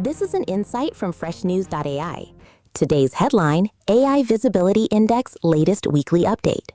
This is an insight from FreshNews.ai. Today's headline, AI Visibility Index latest weekly update.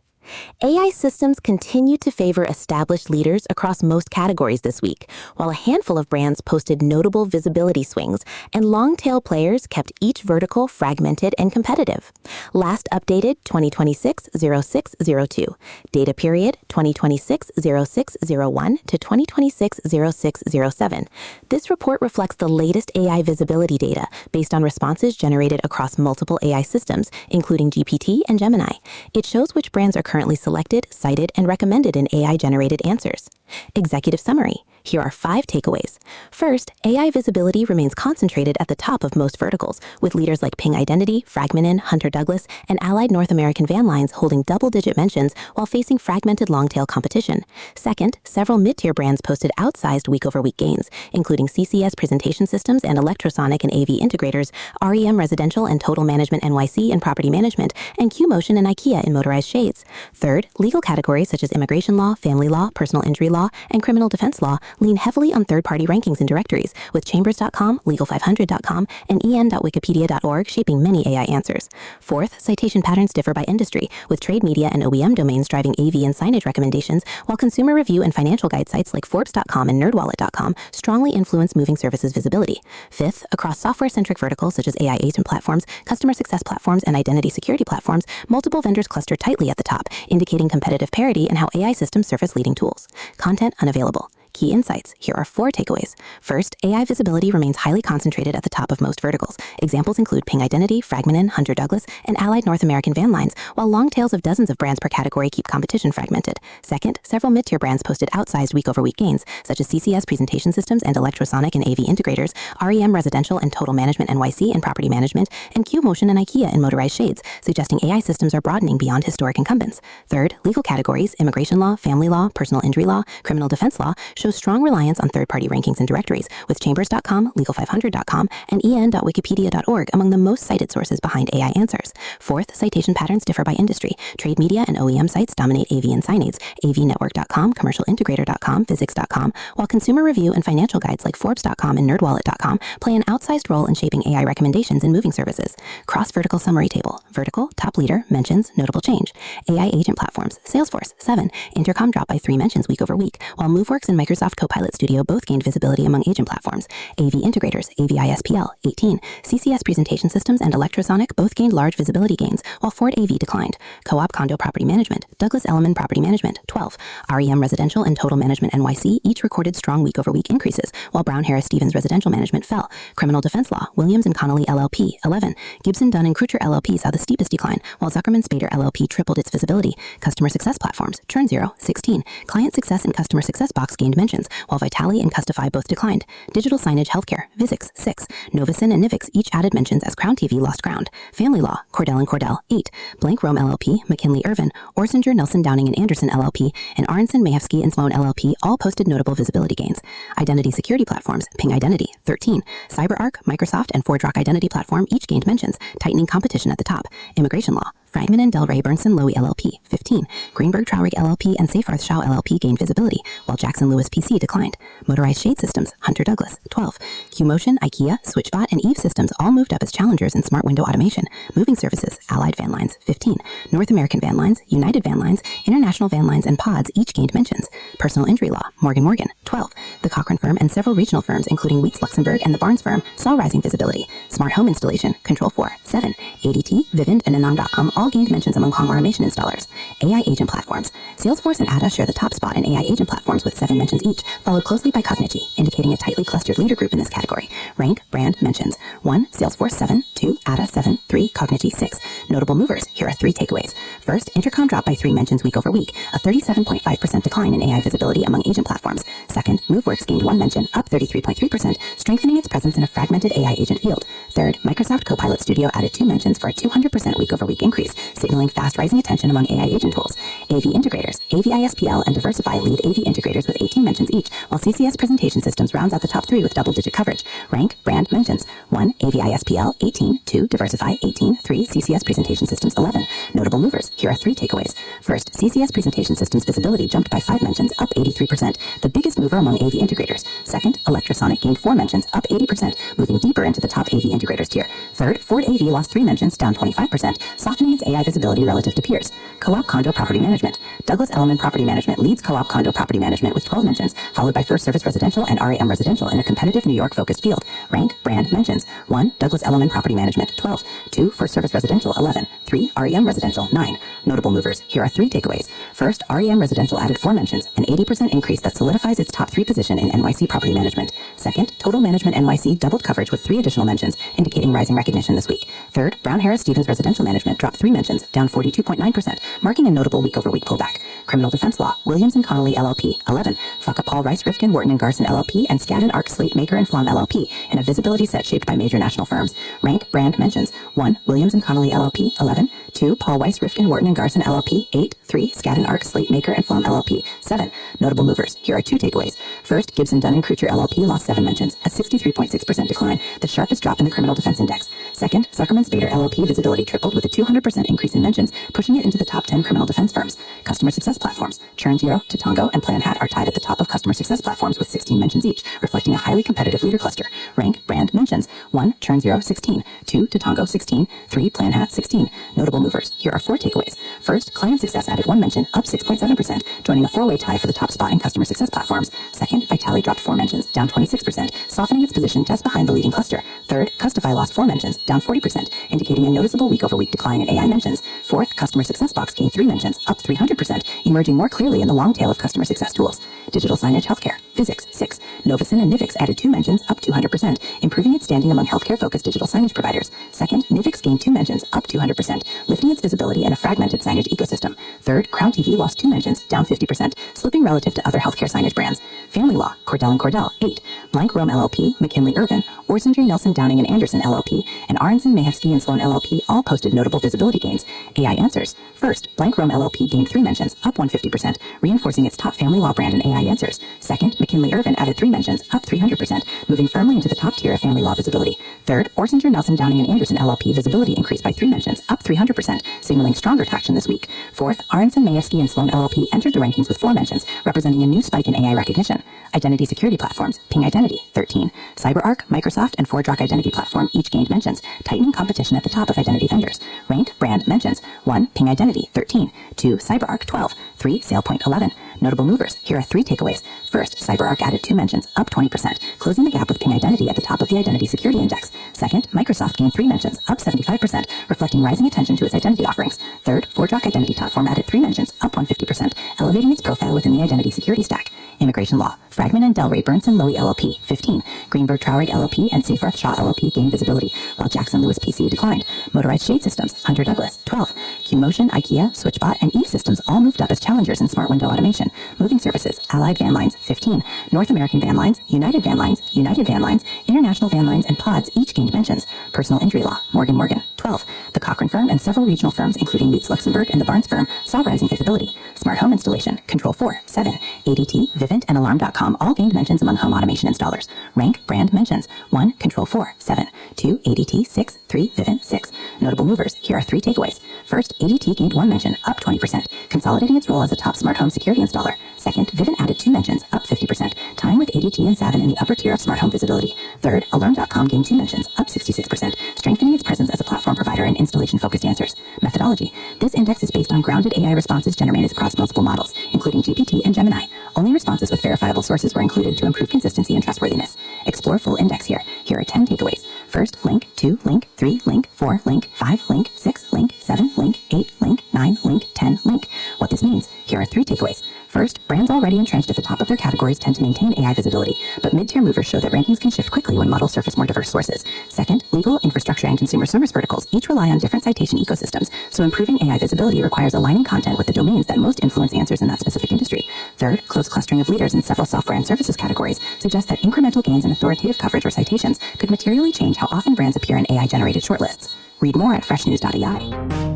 AI systems continue to favor established leaders across most categories this week, while a handful of brands posted notable visibility swings, and long-tail players kept each vertical fragmented and competitive. Last updated 2026-06-02. Data period 2026-06-01 to 2026-06-07. This report reflects the latest AI visibility data based on responses generated across multiple AI systems, including GPT and Gemini. It shows which brands are currently selected, cited, and recommended in AI-generated answers. Executive summary. Here are 5 takeaways. First, AI visibility remains concentrated at the top of most verticals, with leaders like Ping Identity, fragmented, Hunter Douglas, and Allied North American Van Lines holding double-digit mentions while facing fragmented long-tail competition. Second, several mid-tier brands posted outsized week-over-week gains, including CCS Presentation Systems and Electrosonic and AV Integrators, REM Residential and Total Management NYC in Property Management, and QMotion and IKEA in Motorized Shades. Third, legal categories such as immigration law, family law, personal injury law, and criminal defense law lean heavily on third-party rankings and directories, with Chambers.com, Legal500.com, and en.wikipedia.org shaping many AI answers. Fourth, citation patterns differ by industry, with trade media and OEM domains driving AV and signage recommendations, while consumer review and financial guide sites like Forbes.com and NerdWallet.com strongly influence moving services visibility. Fifth, across software-centric verticals such as AI agent platforms, customer success platforms, and identity security platforms, multiple vendors cluster tightly at the top, indicating competitive parity and how AI systems surface leading tools. Content unavailable. Key insights. Here are 4 takeaways. First, AI visibility remains highly concentrated at the top of most verticals. Examples include Ping Identity, fragmented, Hunter Douglas, and Allied North American Van Lines, while long tails of dozens of brands per category keep competition fragmented. Second, several mid-tier brands posted outsized week-over-week gains, such as CCS Presentation Systems and Electrosonic and AV Integrators, REM Residential and Total Management NYC in Property Management, and QMotion and IKEA in Motorized Shades, suggesting AI systems are broadening beyond historic incumbents. Third, legal categories, immigration law, family law, personal injury law, criminal defense law, shows strong reliance on third-party rankings and directories, with Chambers.com, Legal500.com, and en.wikipedia.org among the most cited sources behind AI answers. Fourth, citation patterns differ by industry. Trade media and OEM sites dominate AV and signage, avnetwork.com, commercialintegrator.com, physics.com, while consumer review and financial guides like Forbes.com and NerdWallet.com play an outsized role in shaping AI recommendations in moving services. Cross-vertical summary table. Vertical, top leader, mentions, notable change. AI agent platforms. Salesforce, 7. Intercom dropped by 3 mentions week over week, while Moveworks and Microsoft Copilot Studio both gained visibility among agent platforms. AV Integrators, AVISPL, 18. CCS Presentation Systems and Electrosonic both gained large visibility gains, while Ford AV declined. Co-op Condo Property Management, Douglas Elliman Property Management, 12. REM Residential and Total Management NYC each recorded strong week-over-week increases, while Brown Harris Stevens Residential Management fell. Criminal Defense Law, Williams and Connolly LLP, 11. Gibson Dunn and Crutcher LLP saw the steepest decline, while Zuckerman Spader LLP tripled its visibility. Customer Success Platforms, Churn Zero, 16. Client Success and Customer Success Box gained mentions, while Vitali and Custify both declined. Digital Signage Healthcare, Visix, 6. Novison and Nivix each added mentions as Crown TV lost ground. Family Law, Cordell and Cordell, 8. Blank Rome LLP, McKinley Irvin, Orsinger, Nelson Downing and Anderson LLP, and Aronson, Mayevsky and Sloan LLP all posted notable visibility gains. Identity Security Platforms, Ping Identity, 13. CyberArk, Microsoft, and ForgeRock Identity Platform each gained mentions, tightening competition at the top. Immigration Law, Fragman and Delray Bernson Lowy LLP, 15. Greenberg Traurig LLP and Seyfarth Shaw LLP gained visibility, while Jackson Lewis PC declined. Motorized Shade Systems, Hunter Douglas, 12. QMotion, IKEA, SwitchBot, and Eve Systems all moved up as challengers in smart window automation. Moving Services, Allied Van Lines, 15. North American Van Lines, United Van Lines, International Van Lines, and Pods each gained mentions. Personal Injury Law, Morgan Morgan, 12. The Cochrane Firm and several regional firms, including Weeks Luxembourg and the Barnes Firm, saw rising visibility. Smart Home Installation, Control 4, 7. ADT, Vivint, and Anam.com all gained mentions among home automation installers. AI agent platforms. Salesforce and Ada share the top spot in AI agent platforms with 7 mentions each, followed closely by Cognigy, indicating a tightly clustered leader group in this category. Rank, brand, mentions. 1. Salesforce, 7. 2. Ada, 7. 3. Cognigy, 6. Notable movers. Here are 3 takeaways. First, Intercom dropped by 3 mentions week over week, a 37.5% decline in AI visibility among agent platforms. Second, Moveworks gained 1 mention, up 33.3%, strengthening its presence in a fragmented AI agent field. Third, Microsoft Copilot Studio added 2 mentions for a 200% week-over-week increase, signaling fast rising attention among AI agent tools. AV integrators, AVISPL and Diversify lead AV integrators with 18 mentions each, while CCS Presentation Systems rounds out the top 3 with double-digit coverage. Rank brand mentions: 1. AVISPL 18, 2. Diversify 18, 3. CCS Presentation Systems 11. Notable movers. Here are 3 takeaways. First, CCS Presentation Systems visibility jumped by 5 mentions, up 83%, the biggest mover among AV integrators. Second, Electrosonic gained 4 mentions, up 80%, moving deeper into the top AV integrators tier. Third, Ford AV lost 3 mentions, down 25%, softening its AI visibility relative to peers. Co-op Condo Property Management. Douglas Elliman Property Management leads Co-op Condo Property Management with 12 mentions, followed by First Service Residential and RAM Residential in a competitive New York-focused field. Rank brand mentions: 1. Douglas Elliman Property Management 12, 2. First Service Residential 11, 3. REM Residential 9. Notable movers. Here are 3 takeaways. First, REM Residential added 4 mentions, an 80% increase that solidifies its top 3 position in NYC Property Management. Second, Total Management NYC doubled coverage with 3 additional mentions, indicating rising recognition this week. Third, Brown Harris Stevens Residential Management dropped 3 mentions, down 42.9%, marking a notable week-over-week pullback. Criminal Defense Law, Williams & Connolly LLP 11, Fuca Paul Rice Rifkin Wharton & Garson LLP and Skadden Arc Slate Maker and Flom LLP in a visibility set shaped by major national firms. Rank brand mentions: 1. Williams & Connolly LLP 11, 2. Paul Weiss Rifkin Wharton & Garson LLP 8, 3. Skadden Arc Slate Maker and Flom LLP 7. Notable movers. Here are 2 takeaways. First, Gibson Dunn & Crutcher LLP lost 7 mentions, a 63.6% decline, the sharpest drop in the criminal defense index. Second, Zuckerman Spader LLP visibility tripled with a 200% increase in mentions, pushing it into the top 10 criminal defense firms. Customer success platforms. ChurnZero, Tatango, and PlanHat are tied at the top of customer success platforms with 16 mentions each, reflecting a highly competitive leader cluster. Rank brand mentions: 1. ChurnZero 16, 2. Tatango 16, 3. PlanHat 16. Notable movers. Here are 4 takeaways. First, Client Success added 1 mention, up 6.7%, joining a 4-way tie for the top spot in customer success platforms. Second, Vitaly dropped 4 mentions, down 26%, softening its position just behind the leading cluster. Third, Custify lost 4 mentions, down 40%, indicating a noticeable week-over-week decline in AI mentions. Fourth, Customer Success Box gained 3 mentions, up 300%, emerging more clearly in the long tail of customer success tools. Digital Signage Healthcare, Physics 6, Novison and Nivix added 2 mentions, up 200%, improving its standing among healthcare-focused digital signage providers. Second, Nivix gained 2 mentions, up 200%, lifting its visibility in a fragmented signage ecosystem. Third, Crown TV lost 2 mentions, down 50%, slipping relative to other healthcare signage brands. Family Law, Cordell & Cordell 8, Blank Rome LLP, McKinley Irvin, Orsinger Nelson Downing and Anderson LLP, and Aronson Mayhevsky and Sloan LLP all posted notable visibility gains. AI Answers. First, Blank Rome LLP gained 3 mentions, up 150%, reinforcing its top family law brand in AI Answers. Second, McKinley Irvin added 3 mentions, up 300%, moving firmly into the top tier of family law visibility. Third, Orsinger Nelson Downing and Anderson LLP visibility increased by 3 mentions, up 300%, signaling stronger traction this week. Fourth, Aronson Mayhevsky and Sloan LLP entered the rankings with 4 mentions, representing a new spike in AI recognition. Identity security platforms, Ping Identity 13, CyberArk, Microsoft, and ForgeRock Identity Platform each gained mentions, tightening competition at the top of identity vendors. Rank brand mentions: 1. Ping Identity 13, 2. CyberArk 12, 3. SailPoint 11. Notable movers. Here are 3 takeaways. First, CyberArk added 2 mentions, up 20%, closing the gap with Ping Identity at the top of the Identity Security Index. Second, Microsoft gained 3 mentions, up 75%, reflecting rising attention to its identity offerings. Third, ForgeRock Identity Platform added 3 mentions, up 150%, elevating its profile within the identity security stack. Immigration Law. Fragment and Delray Burnson Lowy LLP 15, Greenberg Traurig LLP and Safarth Shaw LLP gained visibility, while Jackson Lewis PC declined. Motorized Shade Systems, Hunter Douglas 12, QMotion, IKEA, SwitchBot, and Eve Systems all moved up as challengers in smart window automation. Moving Services, Allied Van Lines 15, North American Van Lines, United Van Lines, International Van Lines, and Pods each gained mentions. Personal Injury Law, Morgan 12, the Cochrane Firm and several regional firms including Lutz Luxembourg and the Barnes Firm saw rising visibility. Smart Home Installation, Control 4, 7, ADT, Vivint, and Alarm.com all gained mentions among home automation installers. Rank brand mentions: 1. Control 4, 7, 2. ADT 6, 3. Vivint 6. Notable movers. Here are 3 takeaways. First, ADT gained 1 mention, up 20%, consolidating its role as a top smart home security installer. Second, Vivint added 2 mentions, up 50%, tying with ADT and Savin in the upper tier of smart home visibility. Third, Alarm.com gained 2 mentions, up 66%, strengthening its presence as a platform provider in installation-focused answers. Methodology. This index is based on grounded AI responses generated across multiple models, including GPT and Gemini. Only responses with verifiable sources were included to improve consistency and trustworthiness. Explore full index here. Here are 10 takeaways. First, link, 2, link, 3, link, 4, link, 5, link, 6, link, 7, link, 8, link, 9, link, 10, link. What this means. Here are 3 takeaways. First, brands already entrenched at the top of their categories tend to maintain AI visibility, but mid-tier movers show that rankings can shift quickly when models surface more diverse sources. Second, legal, infrastructure, and consumer service verticals each rely on different citation ecosystems, so improving AI visibility requires aligning content with the domains that most influence answers in that specific industry. Third, close clustering of leaders in several software and services categories suggests that incremental gains in authoritative coverage or citations could materially change how often brands appear in AI-generated shortlists. Read more at FreshNews.ai.